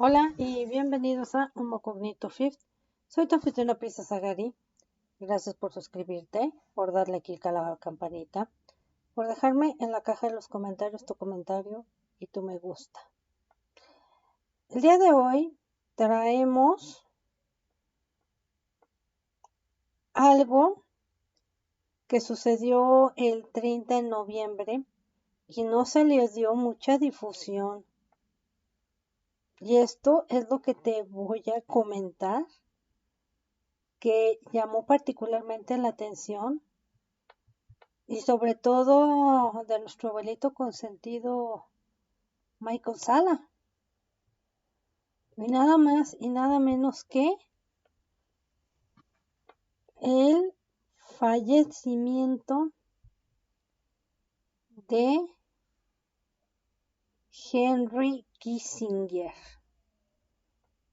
Hola y bienvenidos a Homo Cognito Fifth. Soy tu anfitriona Princesa Gary. Gracias por suscribirte, por darle clic a la campanita, por dejarme en la caja de los comentarios tu comentario y tu me gusta. El día de hoy traemos algo que sucedió el 30 de noviembre y no se les dio mucha difusión. Y esto es lo que te voy a comentar, que llamó particularmente la atención y sobre todo de nuestro abuelito consentido Michael Sala. Y nada más y nada menos que el fallecimiento de Henry Kissinger.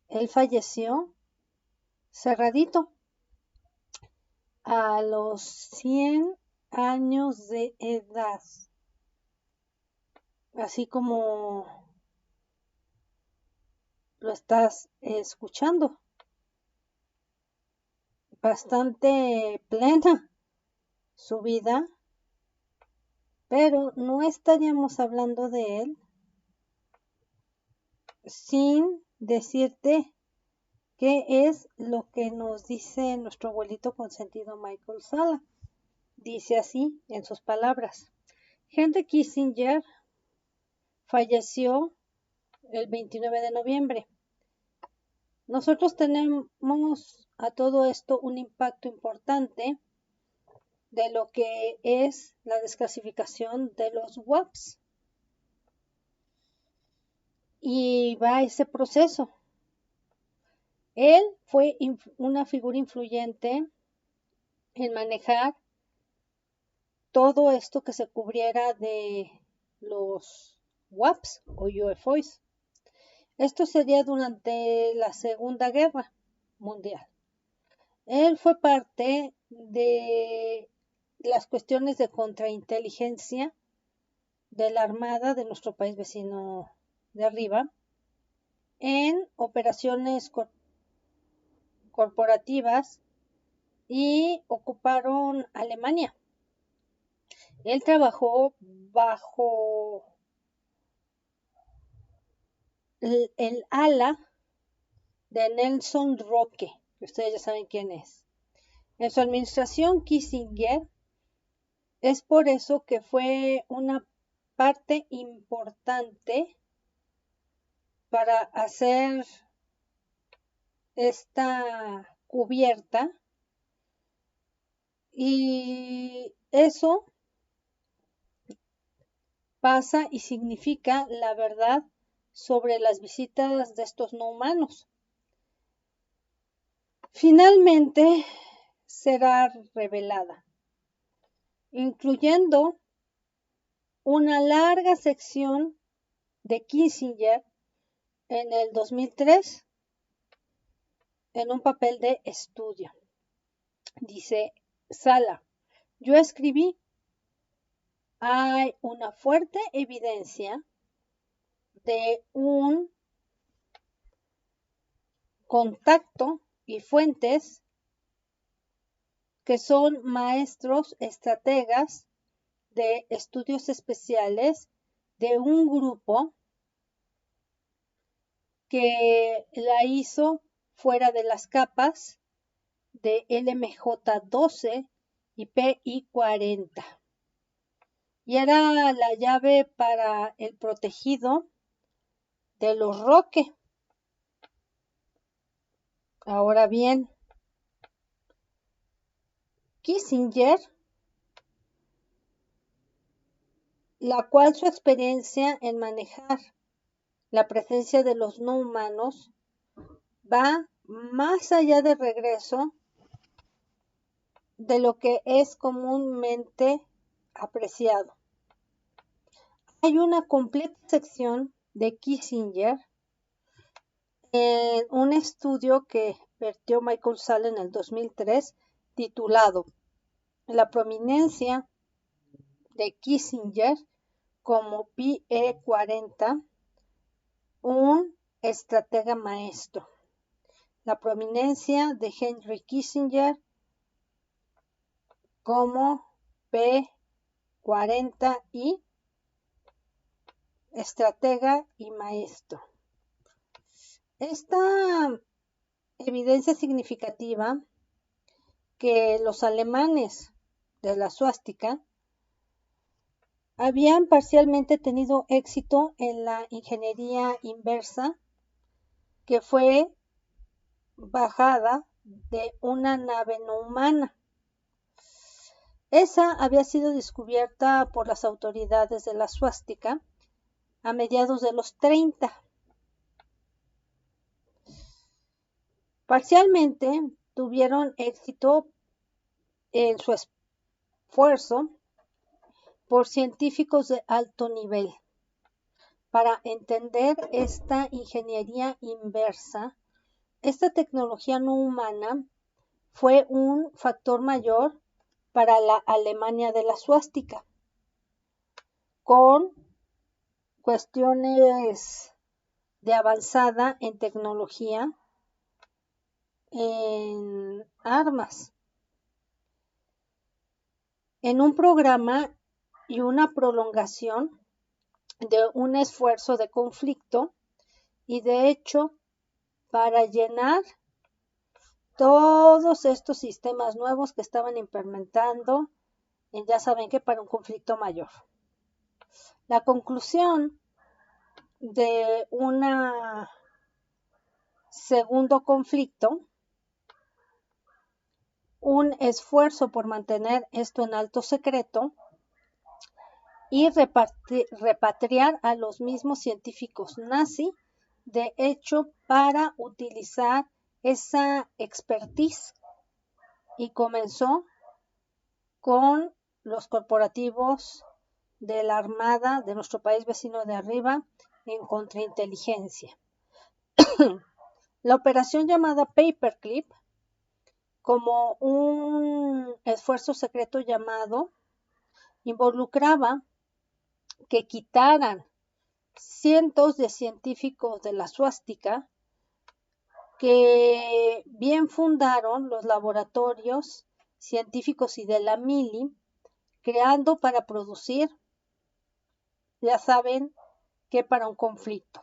Él falleció cerradito a los 100 años de edad. Así como lo estás escuchando. Bastante plena su vida, pero no estaríamos hablando de él sin decirte qué es lo que nos dice nuestro abuelito consentido Michael Sala. Dice así en sus palabras: Henry Kissinger falleció el 29 de noviembre. Nosotros tenemos a todo esto un impacto importante de lo que es la desclasificación de los WAPs. Y va ese proceso. Él fue una figura influyente en manejar todo esto que se cubriera de los WAPs o UFOs. Esto sería durante la Segunda Guerra Mundial. Él fue parte de las cuestiones de contrainteligencia de la Armada de nuestro país vecino de arriba en operaciones corporativas y ocuparon Alemania. Él trabajó bajo el ala de Nelson Roque, que ustedes ya saben quién es. En su administración, Kissinger es por eso que fue una parte importante para hacer esta cubierta, y eso pasa y significa la verdad sobre las visitas de estos no humanos. Finalmente será revelada, incluyendo una larga sección de Kissinger en el 2003 en un papel de estudio. Dice Sala: yo escribí: hay una fuerte evidencia de un contacto y fuentes que son maestros estrategas de estudios especiales de un grupo que la hizo fuera de las capas de LMJ-12 y PI-40. Y era la llave para el protegido de los Roque. Ahora bien, Kissinger, la cual su experiencia en manejar la presencia de los no humanos va más allá de regreso de lo que es comúnmente apreciado. Hay una completa sección de Kissinger en un estudio que vertió Michael Sala en el 2003 titulado La prominencia de Kissinger como PE40, un estratega maestro. La prominencia de Henry Kissinger como P40 y estratega y maestro. Esta evidencia significativa que los alemanes de la suástica habían parcialmente tenido éxito en la ingeniería inversa, que fue bajada de una nave no humana. Esa había sido descubierta por las autoridades de la suástica a mediados de los 30. Parcialmente tuvieron éxito en su esfuerzo por científicos de alto nivel. Para entender esta ingeniería inversa, esta tecnología no humana fue un factor mayor para la Alemania de la suástica, con cuestiones de avanzada en tecnología, en armas. En un programa y una prolongación de un esfuerzo de conflicto y de hecho para llenar todos estos sistemas nuevos que estaban implementando, ya saben que para un conflicto mayor. La conclusión de un segundo conflicto, un esfuerzo por mantener esto en alto secreto y repatriar a los mismos científicos nazi, de hecho, para utilizar esa expertise, y comenzó con los corporativos de la Armada de nuestro país vecino de arriba en contrainteligencia. La operación llamada Paperclip, como un esfuerzo secreto llamado, involucraba que quitaran cientos de científicos de la suástica que bien fundaron los laboratorios científicos y de la mili, creando para producir, ya saben, que para un conflicto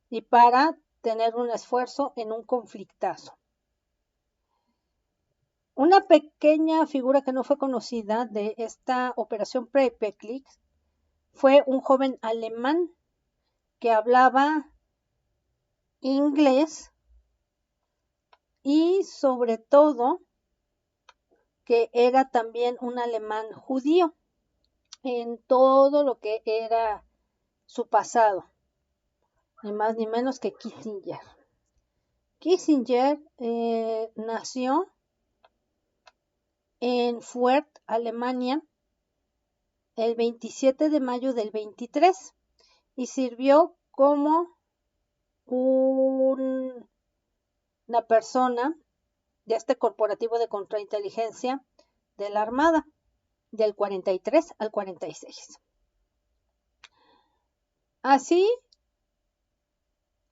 y para tener un esfuerzo en un conflictazo. Una pequeña figura que no fue conocida de esta operación Paperclip fue un joven alemán que hablaba inglés y sobre todo que era también un alemán judío en todo lo que era su pasado, ni más ni menos que Kissinger. Kissinger nació en Fürth, Alemania, el 27 de mayo del 23 y sirvió como una persona de este corporativo de contrainteligencia de la Armada del 43 al 46. Así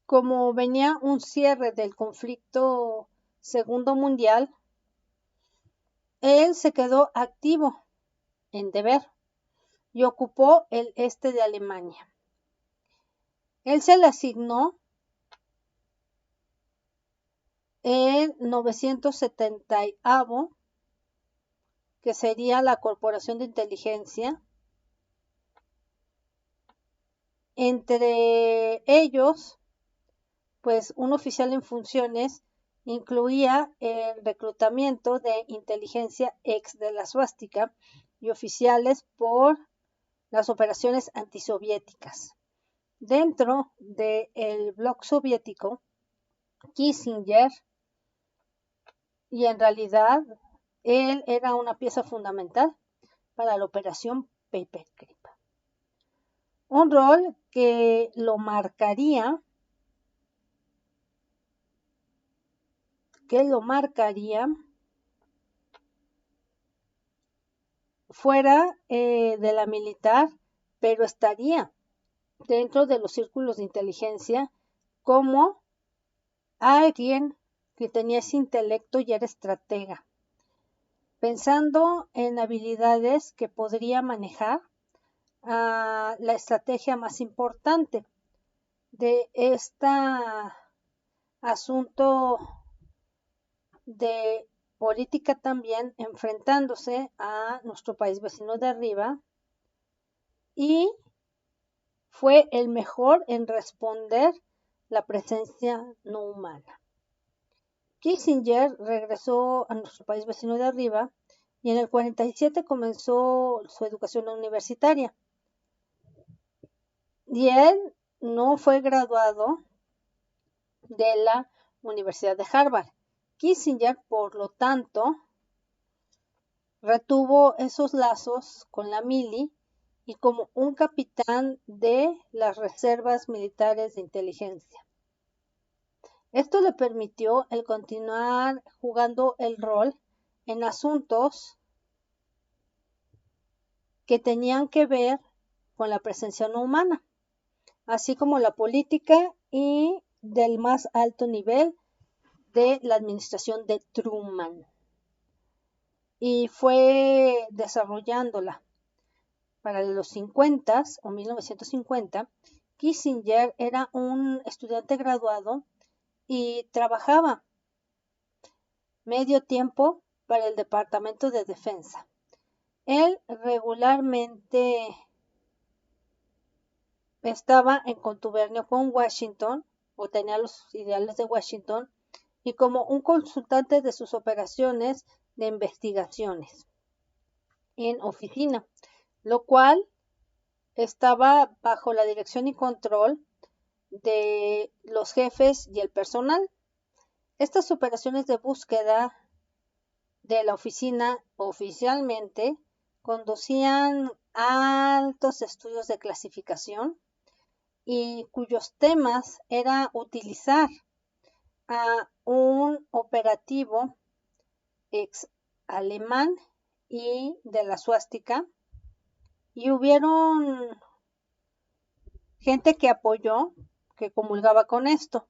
como venía un cierre del conflicto segundo mundial, él se quedó activo en deber y ocupó el este de Alemania. Él se le asignó el 970, que sería la Corporación de Inteligencia. Entre ellos, pues un oficial en funciones incluía el reclutamiento de inteligencia ex de la suástica y oficiales por las operaciones antisoviéticas. Dentro del bloc soviético, Kissinger, y en realidad él era una pieza fundamental para la operación Paperclip. Un rol que lo marcaría fuera de la militar, pero estaría dentro de los círculos de inteligencia como alguien que tenía ese intelecto y era estratega, pensando en habilidades que podría manejar a la estrategia más importante de este asunto de política, también enfrentándose a nuestro país vecino de arriba, y fue el mejor en responder la presencia no humana. Kissinger regresó a nuestro país vecino de arriba y en el 47 comenzó su educación universitaria. Y él no fue graduado de la Universidad de Harvard. Kissinger, por lo tanto, retuvo esos lazos con la mili y como un capitán de las reservas militares de inteligencia. Esto le permitió el continuar jugando el rol en asuntos que tenían que ver con la presencia no humana, así como la política y del más alto nivel de la administración de Truman. Y fue desarrollándola. Para los 50 o 1950, Kissinger era un estudiante graduado y trabajaba medio tiempo para el Departamento de Defensa. Él regularmente estaba en contubernio con Washington o tenía los ideales de Washington y como un consultante de sus operaciones de investigaciones en oficina, lo cual estaba bajo la dirección y control de los jefes y el personal. Estas operaciones de búsqueda de la oficina oficialmente conducían a altos estudios de clasificación y cuyos temas era utilizar a un operativo ex alemán y de la suástica, y hubieron gente que apoyó, que comulgaba con esto,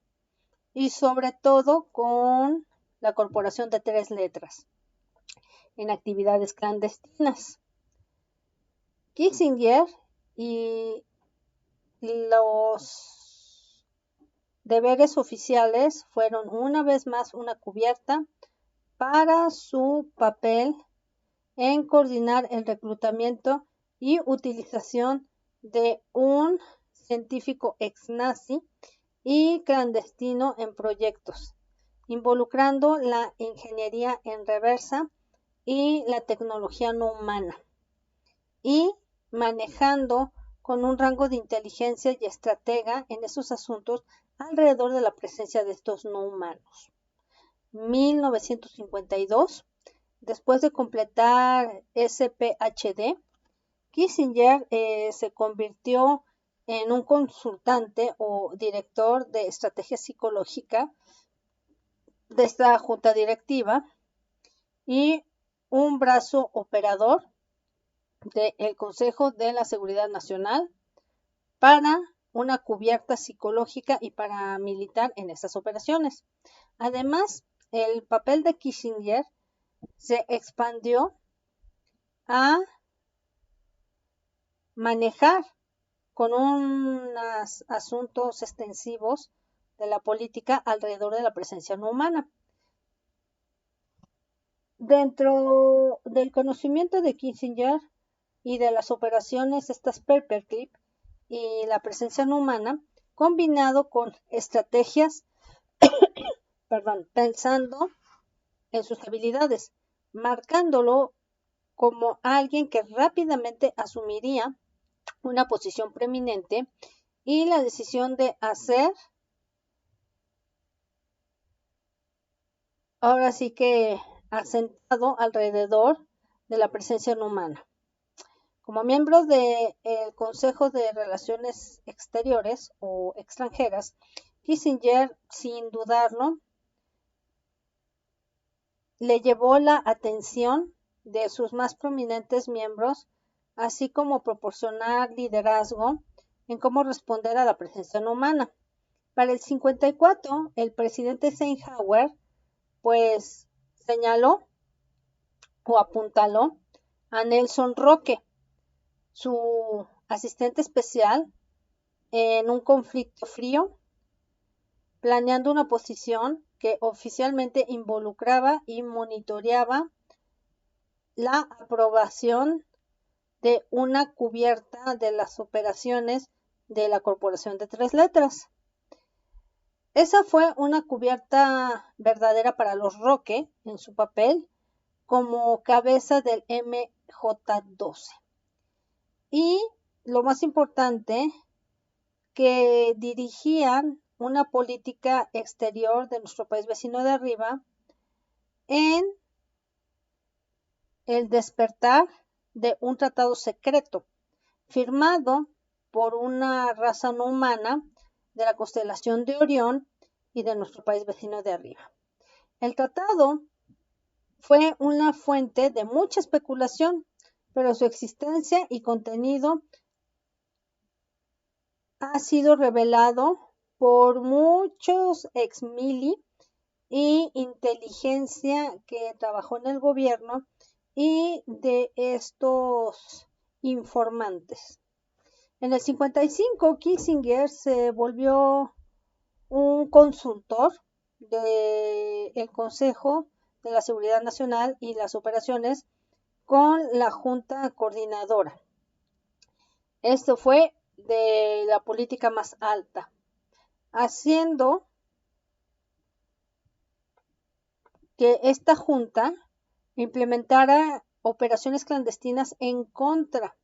y sobre todo con la Corporación de Tres Letras, en actividades clandestinas. Kissinger y los deberes oficiales fueron una vez más una cubierta para su papel en coordinar el reclutamiento y utilización de un científico ex-nazi y clandestino en proyectos, involucrando la ingeniería en reversa y la tecnología no humana, y manejando con un rango de inteligencia y estratega en esos asuntos alrededor de la presencia de estos no humanos. 1952, después de completar SPHD, Kissinger se convirtió en un consultante o director de estrategia psicológica de esta junta directiva y un brazo operador del Consejo de la Seguridad Nacional para una cubierta psicológica y paramilitar en estas operaciones. Además, el papel de Kissinger se expandió a manejar con unos asuntos extensivos de la política alrededor de la presencia no humana. Dentro del conocimiento de Kissinger y de las operaciones estas Paperclip y la presencia no humana, combinado con estrategias, pensando en sus habilidades, marcándolo como alguien que rápidamente asumiría una posición preeminente y la decisión de hacer, ahora sí que asentado alrededor de la presencia no humana. Como miembro del Consejo de Relaciones Exteriores o Extranjeras, Kissinger, sin dudarlo, le llevó la atención de sus más prominentes miembros, así como proporcionar liderazgo en cómo responder a la presencia no humana. Para el 54, el presidente Eisenhower pues señaló o apuntaló a Nelson Roque, su asistente especial, en un conflicto frío, planeando una posición que oficialmente involucraba y monitoreaba la aprobación de una cubierta de las operaciones de la Corporación de Tres Letras. Esa fue una cubierta verdadera para los Roque en su papel como cabeza del MJ-12. Y lo más importante, que dirigían una política exterior de nuestro país vecino de arriba en el despertar de un tratado secreto firmado por una raza no humana de la constelación de Orión y de nuestro país vecino de arriba. El tratado fue una fuente de mucha especulación, pero su existencia y contenido ha sido revelado por muchos ex mili y inteligencia que trabajó en el gobierno y de estos informantes. En el 55, Kissinger se volvió un consultor del Consejo de la Seguridad Nacional y las operaciones con la Junta Coordinadora. Esto fue de la política más alta, haciendo que esta junta implementara operaciones clandestinas en contra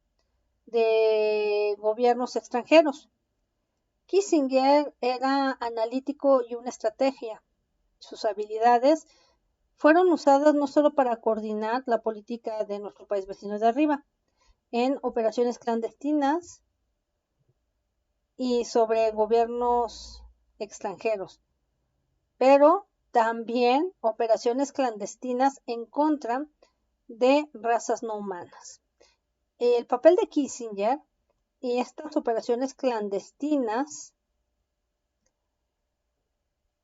de gobiernos extranjeros. Kissinger era analítico y una estrategia. Sus habilidades fueron usadas no solo para coordinar la política de nuestro país vecino de arriba, en operaciones clandestinas y sobre gobiernos extranjeros, pero también operaciones clandestinas en contra de razas no humanas. El papel de Kissinger y estas operaciones clandestinas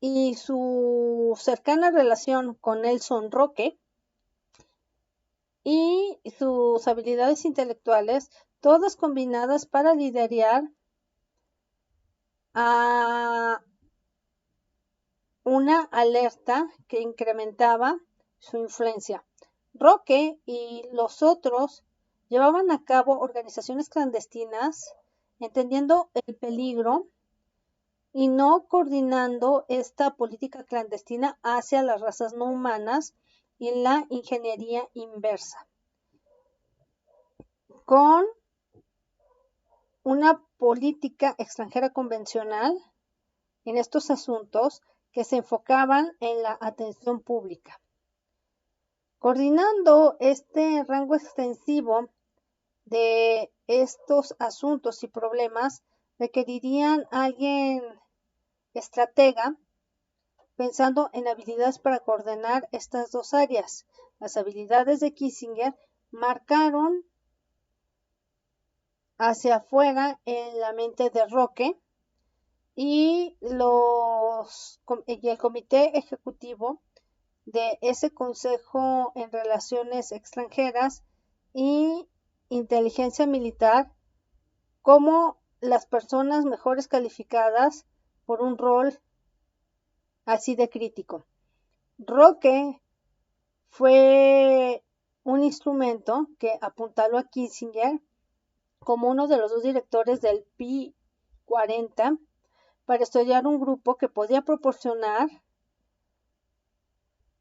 y su cercana relación con Nelson Roque y sus habilidades intelectuales, todas combinadas para liderar a una alerta que incrementaba su influencia. Roque y los otros llevaban a cabo organizaciones clandestinas, entendiendo el peligro y no coordinando esta política clandestina hacia las razas no humanas y la ingeniería inversa, con una política extranjera convencional en estos asuntos que se enfocaban en la atención pública. Coordinando este rango extensivo de estos asuntos y problemas, requerirían a alguien estratega, pensando en habilidades para coordinar estas dos áreas. Las habilidades de Kissinger marcaron hacia afuera en la mente de Roque y el comité ejecutivo de ese Consejo en Relaciones Extranjeras y Inteligencia Militar como las personas mejores calificadas por un rol así de crítico. Roque fue un instrumento que apuntaló a Kissinger como uno de los dos directores del PI 40 para estudiar un grupo que podía proporcionar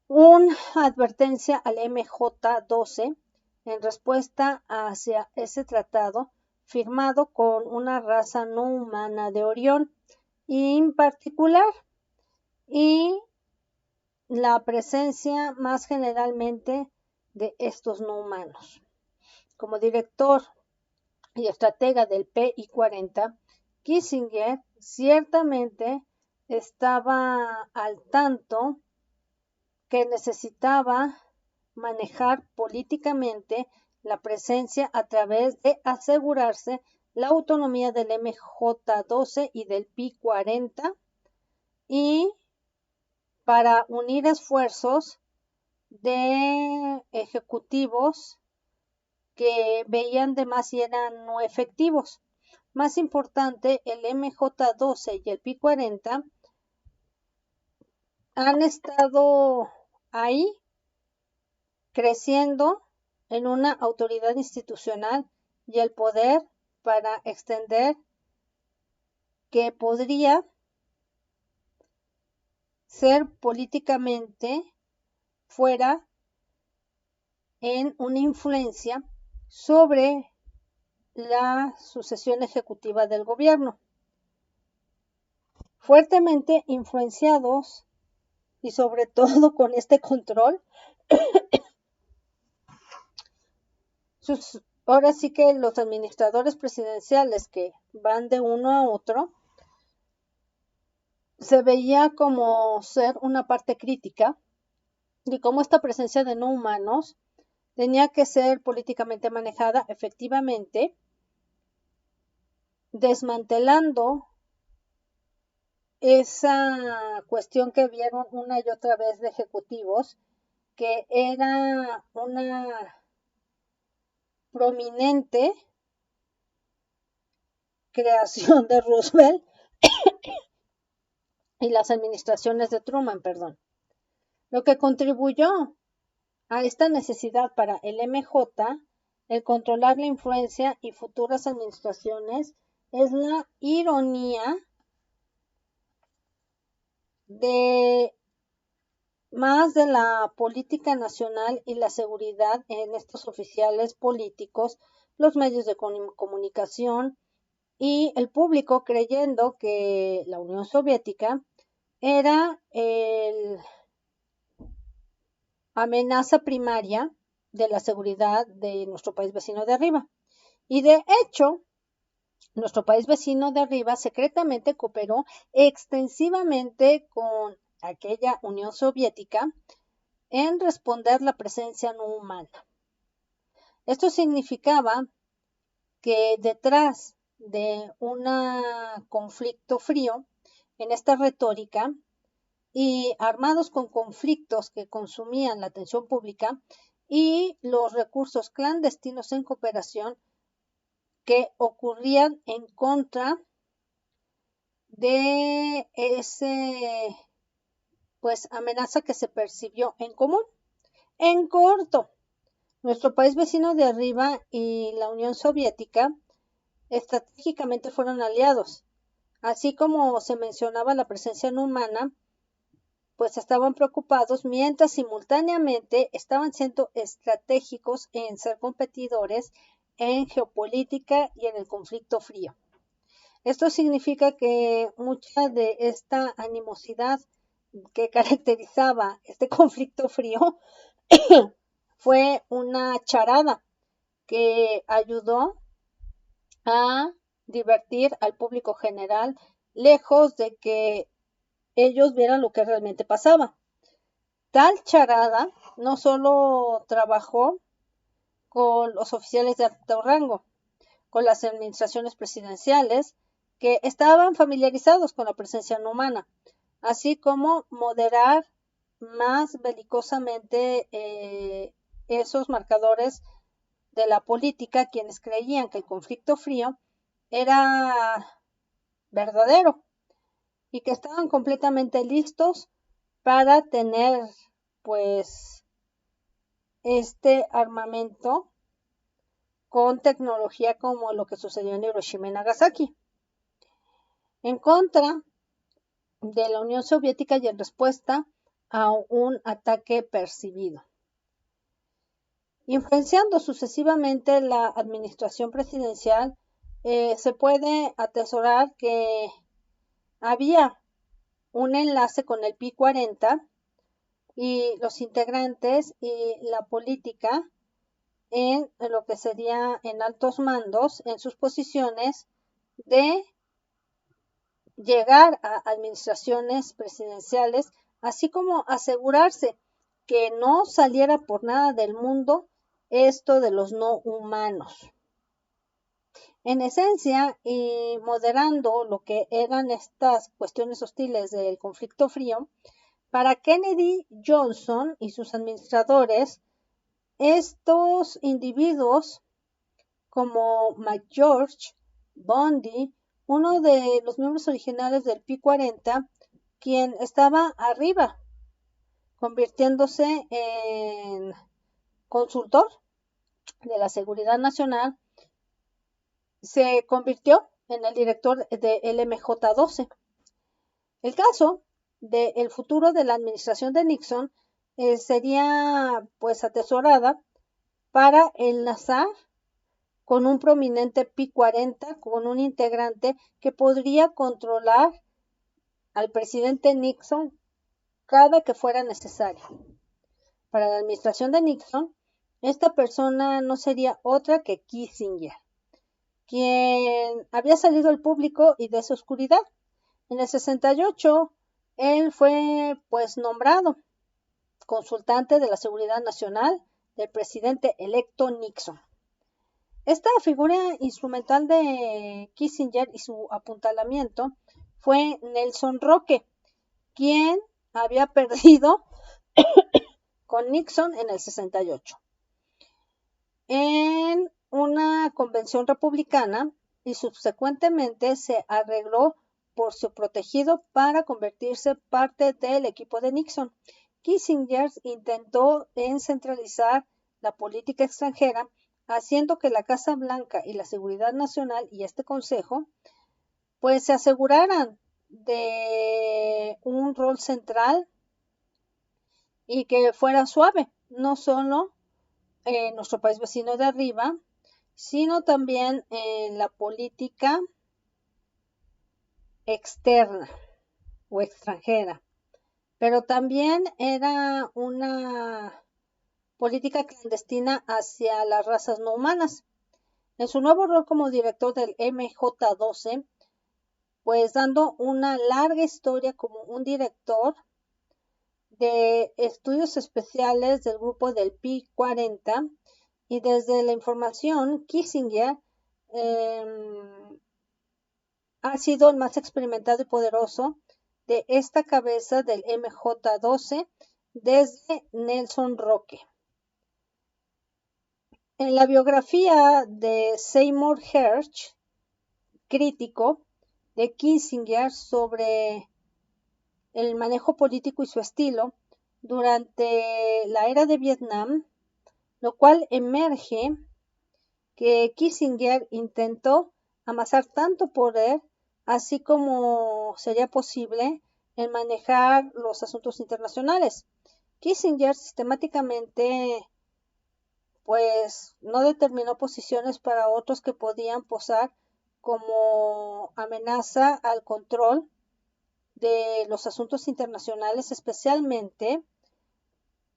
una advertencia al MJ-12 en respuesta hacia ese tratado firmado con una raza no humana de Orión en particular y la presencia más generalmente de estos no humanos. Como director y estratega del PI 40, Kissinger ciertamente estaba al tanto que necesitaba manejar políticamente la presencia a través de asegurarse la autonomía del MJ-12 y del PI 40 y para unir esfuerzos de ejecutivos que veían de más y eran no efectivos. Más importante, el MJ-12 y el Pi-40 han estado ahí creciendo en una autoridad institucional y el poder para extender que podría ser políticamente fuera en una influencia sobre la sucesión ejecutiva del gobierno. Fuertemente influenciados y sobre todo con este control, ahora sí que los administradores presidenciales que van de uno a otro, se veía como ser una parte crítica y como esta presencia de no humanos tenía que ser políticamente manejada efectivamente, desmantelando esa cuestión que vieron una y otra vez de ejecutivos, que era una prominente creación de Roosevelt y las administraciones de Truman, perdón. Lo que contribuyó a esta necesidad para el MJ, el controlar la influencia y futuras administraciones, es la ironía de más de la política nacional y la seguridad en estos oficiales políticos, los medios de comunicación y el público creyendo que la Unión Soviética era la amenaza primaria de la seguridad de nuestro país vecino de arriba. Y de hecho, nuestro país vecino de arriba secretamente cooperó extensivamente con aquella Unión Soviética en responder la presencia no humana. Esto significaba que detrás de un conflicto frío, en esta retórica, y armados con conflictos que consumían la atención pública y los recursos clandestinos en cooperación que ocurrían en contra de ese pues amenaza que se percibió en común. En corto, nuestro país vecino de arriba y la Unión Soviética estratégicamente fueron aliados. Así como se mencionaba la presencia no humana, pues estaban preocupados mientras simultáneamente estaban siendo estratégicos en ser competidores en geopolítica y en el conflicto frío. Esto significa que mucha de esta animosidad que caracterizaba este conflicto frío fue una charada que ayudó a divertir al público general, lejos de que ellos vieran lo que realmente pasaba. Tal charada no solo trabajó con los oficiales de alto rango, con las administraciones presidenciales que estaban familiarizados con la presencia no humana, así como moderar más belicosamente esos marcadores de la política, quienes creían que el conflicto frío era verdadero y que estaban completamente listos para tener pues este armamento con tecnología como lo que sucedió en Hiroshima y Nagasaki, en contra de la Unión Soviética y en respuesta a un ataque percibido, influenciando sucesivamente la administración presidencial. Se puede atesorar que había un enlace con el Pi-40 y los integrantes y la política en lo que sería en altos mandos, en sus posiciones de llegar a administraciones presidenciales, así como asegurarse que no saliera por nada del mundo esto de los no humanos. En esencia, y moderando lo que eran estas cuestiones hostiles del conflicto frío, para Kennedy, Johnson y sus administradores, estos individuos como McGeorge, Bundy, uno de los miembros originales del P-40, quien estaba arriba, convirtiéndose en consultor de la Seguridad Nacional, se convirtió en el director del MJ-12. El caso del futuro de la administración de Nixon sería pues atesorada para enlazar con un prominente P-40, con un integrante que podría controlar al presidente Nixon cada que fuera necesario. Para la administración de Nixon, esta persona no sería otra que Kissinger, quien había salido al público y de su oscuridad. En el 68, él fue pues nombrado consultante de la seguridad nacional del presidente electo Nixon. Esta figura instrumental de Kissinger y su apuntalamiento fue Nelson Roque, quien había perdido con Nixon en el 68 en una convención republicana y subsecuentemente se arregló por su protegido para convertirse parte del equipo de Nixon. Kissinger intentó centralizar la política extranjera, haciendo que la Casa Blanca y la Seguridad Nacional y este Consejo pues se aseguraran de un rol central y que fuera suave, no solo en nuestro país vecino de arriba, sino también en la política externa o extranjera. Pero también era una política clandestina hacia las razas no humanas. En su nuevo rol como director del MJ-12, pues dando una larga historia como un director de estudios especiales del grupo del P-40 y desde la información, Kissinger ha sido el más experimentado y poderoso de esta cabeza del MJ-12 desde Nelson Roque. En la biografía de Seymour Hersh, crítico de Kissinger sobre el manejo político y su estilo durante la era de Vietnam, lo cual emerge que Kissinger intentó amasar tanto poder así como sería posible en manejar los asuntos internacionales. Kissinger sistemáticamente pues no determinó posiciones para otros que podían posar como amenaza al control de los asuntos internacionales, especialmente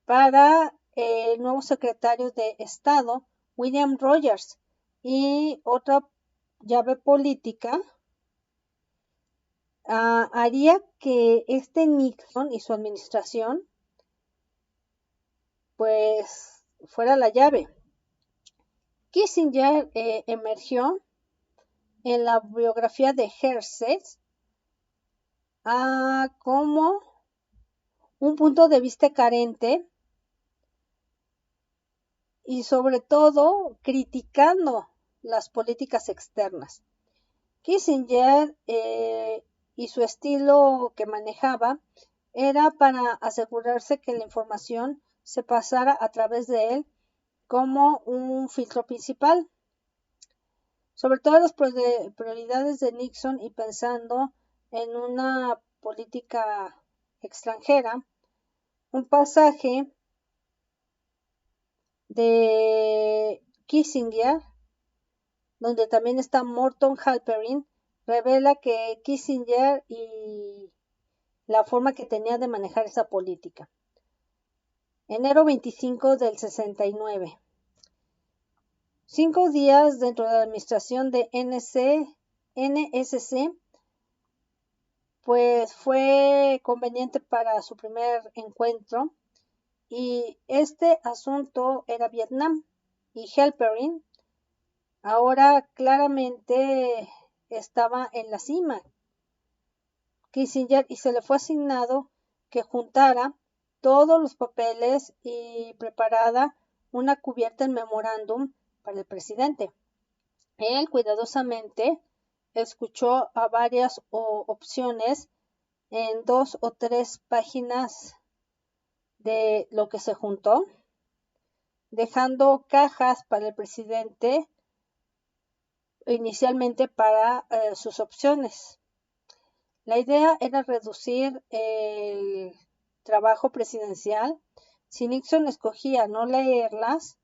para el nuevo secretario de Estado, William Rogers, y otra llave política haría que este Nixon y su administración pues fuera la llave. Kissinger emergió en la biografía de Hersey como un punto de vista carente y sobre todo criticando las políticas externas. Kissinger y su estilo que manejaba era para asegurarse que la información se pasara a través de él como un filtro principal. Sobre todo las prioridades de Nixon y pensando en una política extranjera, un pasaje de Kissinger, donde también está Morton Halperin, revela que Kissinger y la forma que tenía de manejar esa política. Enero 25 del 69. 5 días dentro de la administración de NSC, pues fue conveniente para su primer encuentro y este asunto era Vietnam y Halperin ahora claramente estaba en la cima, Kissinger, y se le fue asignado que juntara todos los papeles y preparara una cubierta en memorándum para el presidente. Él cuidadosamente escuchó a varias opciones en 2 o 3 páginas de lo que se juntó, dejando cajas para el presidente inicialmente para sus opciones. La idea era reducir el trabajo presidencial. Si Nixon escogía no leerlas,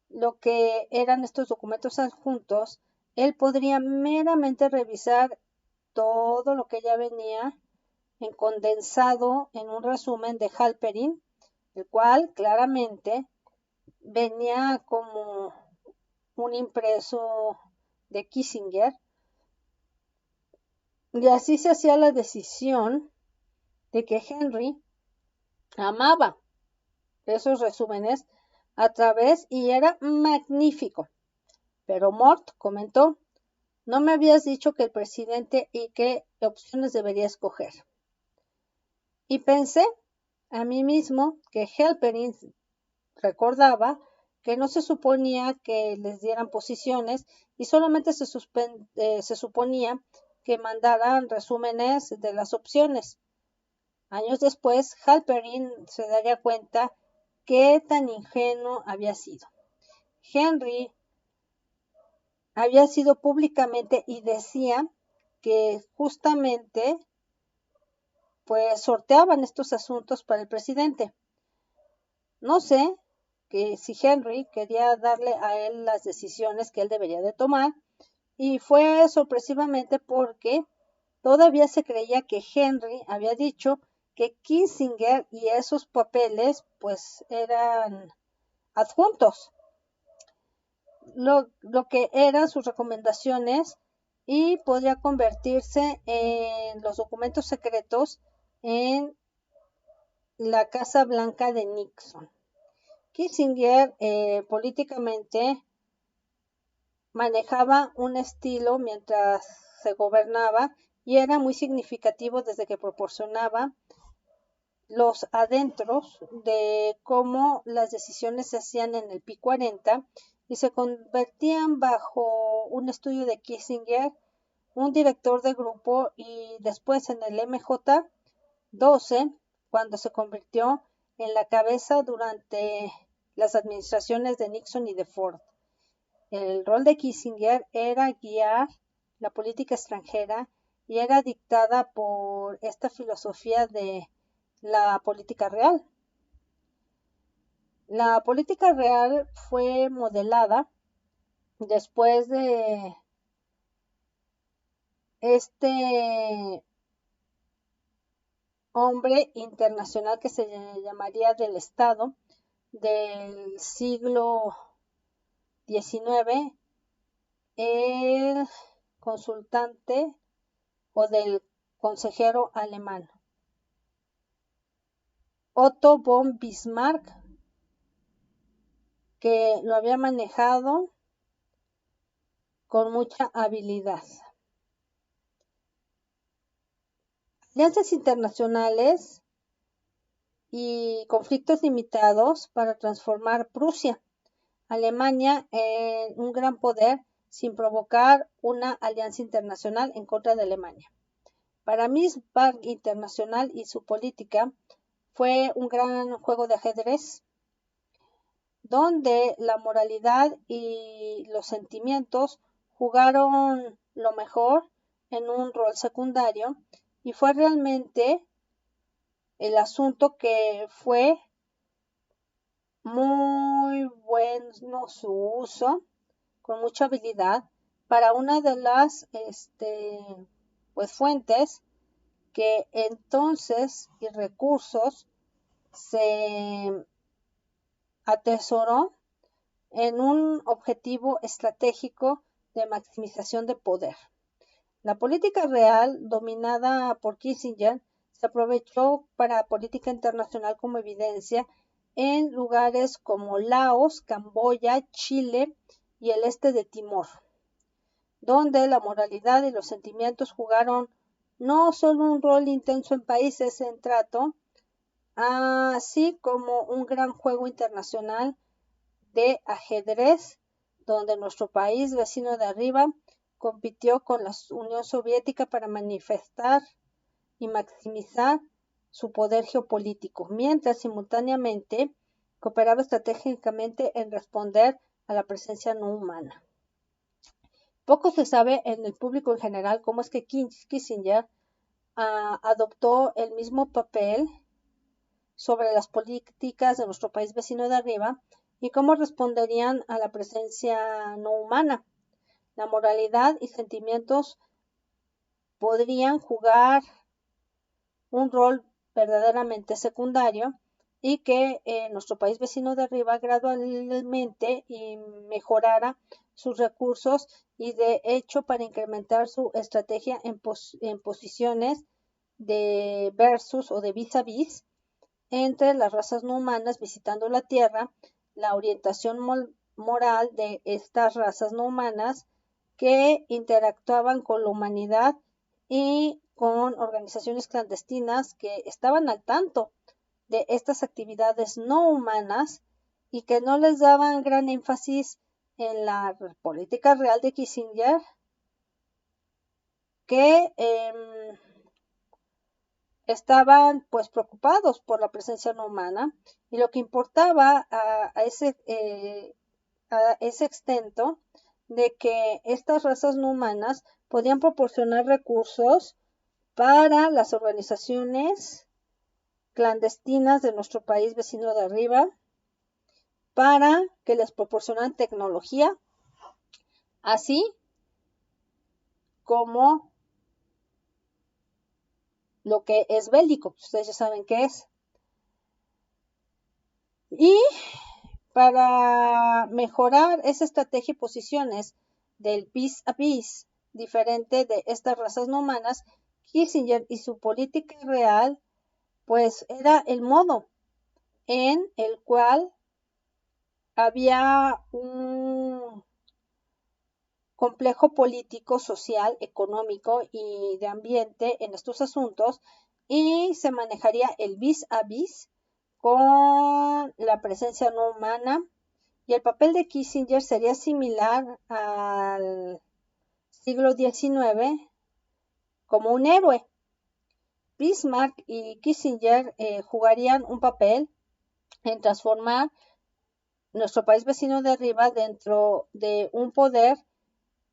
lo que eran estos documentos adjuntos, él podría meramente revisar todo lo que ya venía en condensado en un resumen de Halperin, el cual claramente venía como un impreso de Kissinger, y así se hacía la decisión de que Henry amaba esos resúmenes a través y era magnífico. Pero Mort comentó, no me habías dicho que el presidente y qué opciones debería escoger. Y pensé a mí mismo que Halperin recordaba que no se suponía que les dieran posiciones y solamente se suponía que mandaran resúmenes de las opciones. Años después, Halperin se daría cuenta qué tan ingenuo había sido. Henry había sido públicamente y decía que justamente pues sorteaban estos asuntos para el presidente. No sé que si Henry quería darle a él las decisiones que él debería de tomar, y fue sorpresivamente porque todavía se creía que Henry había dicho que Kissinger y esos papeles pues eran adjuntos, lo que eran sus recomendaciones, y podría convertirse en los documentos secretos en la Casa Blanca de Nixon. Kissinger políticamente manejaba un estilo mientras se gobernaba y era muy significativo desde que proporcionaba los adentros de cómo las decisiones se hacían en el P-40 y se convertían bajo un estudio de Kissinger, un director de grupo, y después en el MJ-12, cuando se convirtió en la cabeza durante las administraciones de Nixon y de Ford. El rol de Kissinger era guiar la política extranjera y era dictada por esta filosofía de la política real. La política real fue modelada después de este hombre internacional que se llamaría del Estado del siglo XIX, el consultante o del consejero alemán Otto von Bismarck, que lo había manejado con mucha habilidad. Alianzas internacionales y conflictos limitados para transformar Prusia, Alemania, en un gran poder sin provocar una alianza internacional en contra de Alemania. Para Bismarck internacional y su política fue un gran juego de ajedrez, donde la moralidad y los sentimientos jugaron lo mejor en un rol secundario, y fue realmente el asunto que fue muy bueno su uso, con mucha habilidad, para una de las pues fuentes que entonces y recursos se atesoró en un objetivo estratégico de maximización de poder. La política real, dominada por Kissinger, se aprovechó para política internacional como evidencia en lugares como Laos, Camboya, Chile y el este de Timor, donde la moralidad y los sentimientos jugaron no solo un rol intenso en países en trato, así como un gran juego internacional de ajedrez, donde nuestro país vecino de arriba compitió con la Unión Soviética para manifestar y maximizar su poder geopolítico, mientras simultáneamente cooperaba estratégicamente en responder a la presencia no humana. Poco se sabe en el público en general cómo es que Kissinger adoptó el mismo papel sobre las políticas de nuestro país vecino de arriba y cómo responderían a la presencia no humana. La moralidad y sentimientos podrían jugar un rol verdaderamente secundario y que nuestro país vecino de arriba gradualmente mejorara sus recursos y de hecho para incrementar su estrategia en posiciones de versus o de vis a vis entre las razas no humanas visitando la Tierra, la orientación moral de estas razas no humanas que interactuaban con la humanidad y con organizaciones clandestinas que estaban al tanto de estas actividades no humanas y que no les daban gran énfasis en la política real de Kissinger, que estaban pues preocupados por la presencia no humana y lo que importaba a ese extento de que estas razas no humanas podían proporcionar recursos para las organizaciones clandestinas de nuestro país vecino de arriba, para que les proporcionaran tecnología, así como lo que es bélico, ustedes ya saben qué es. Y para mejorar esa estrategia y posiciones del vis a vis diferente de estas razas no humanas, Kissinger y su política real, pues era el modo en el cual había un complejo político, social, económico y de ambiente en estos asuntos y se manejaría el vis a vis con la presencia no humana y el papel de Kissinger sería similar al siglo XIX como un héroe. Bismarck y Kissinger jugarían un papel en transformar nuestro país vecino de arriba dentro de un poder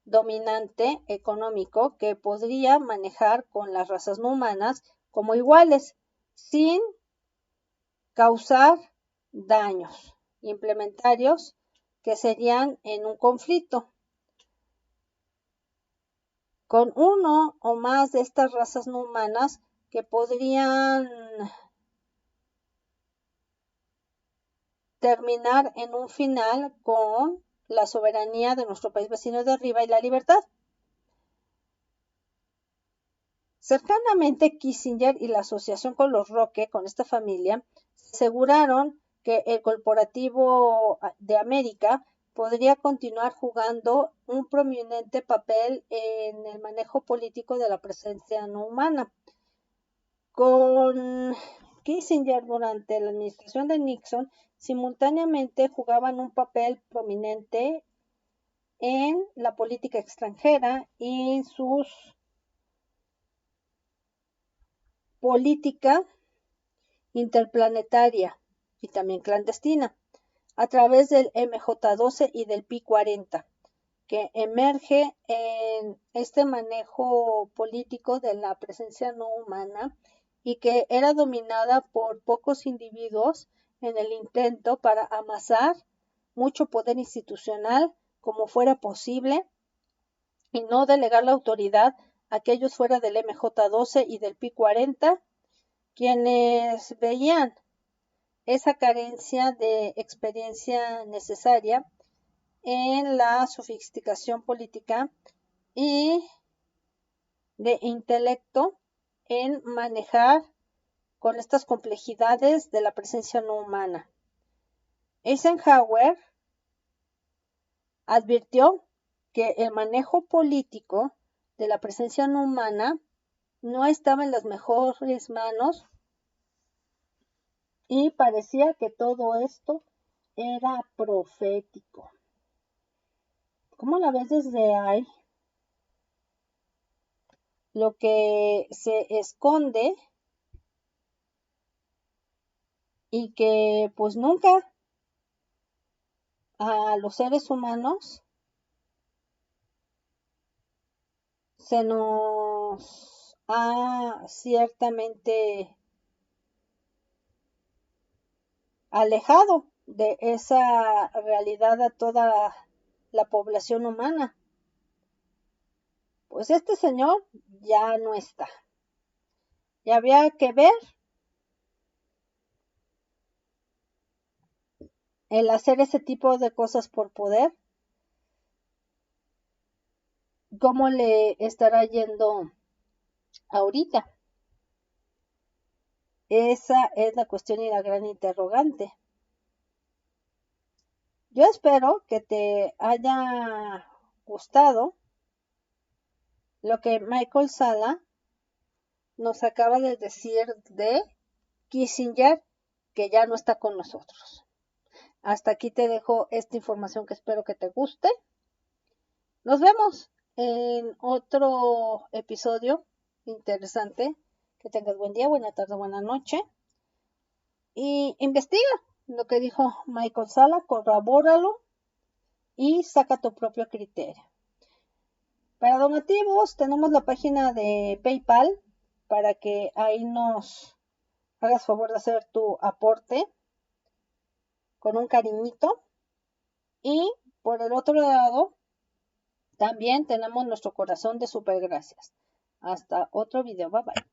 dominante económico que podría manejar con las razas no humanas como iguales, sin causar daños implementarios que serían en un conflicto. Con uno o más de estas razas no humanas que podrían terminar en un final con la soberanía de nuestro país vecino de arriba y la libertad. Cercanamente, Kissinger y la asociación con los Roque, con esta familia, aseguraron que el corporativo de América podría continuar jugando un prominente papel en el manejo político de la presencia no humana. Con Kissinger durante la administración de Nixon, simultáneamente jugaban un papel prominente en la política extranjera y sus política interplanetaria y también clandestina a través del MJ-12 y del Pi-40, que emerge en este manejo político de la presencia no humana y que era dominada por pocos individuos en el intento para amasar mucho poder institucional como fuera posible y no delegar la autoridad a aquellos fuera del MJ-12 y del Pi-40, quienes veían esa carencia de experiencia necesaria en la sofisticación política y de intelecto en manejar con estas complejidades de la presencia no humana. Eisenhower advirtió que el manejo político de la presencia no humana no estaba en las mejores manos y parecía que todo esto era profético. ¿Cómo la ves desde ahí? Lo que se esconde y que pues nunca a los seres humanos se nos ha ciertamente alejado de esa realidad a toda la población humana. Pues este señor ya no está. Y habría que ver el hacer ese tipo de cosas por poder, cómo le estará yendo ahorita. Esa es la cuestión y la gran interrogante. Yo espero que te haya gustado lo que Michael Salla nos acaba de decir de Kissinger, que ya no está con nosotros. Hasta aquí te dejo esta información que espero que te guste. Nos vemos en otro episodio interesante. Que tengas buen día, buena tarde, buena noche. Y investiga lo que dijo Michael Salla, corrobóralo y saca tu propio criterio. Para donativos tenemos la página de PayPal para que ahí nos hagas favor de hacer tu aporte con un cariñito. Y por el otro lado, también tenemos nuestro corazón de super gracias. Hasta otro video. Bye bye.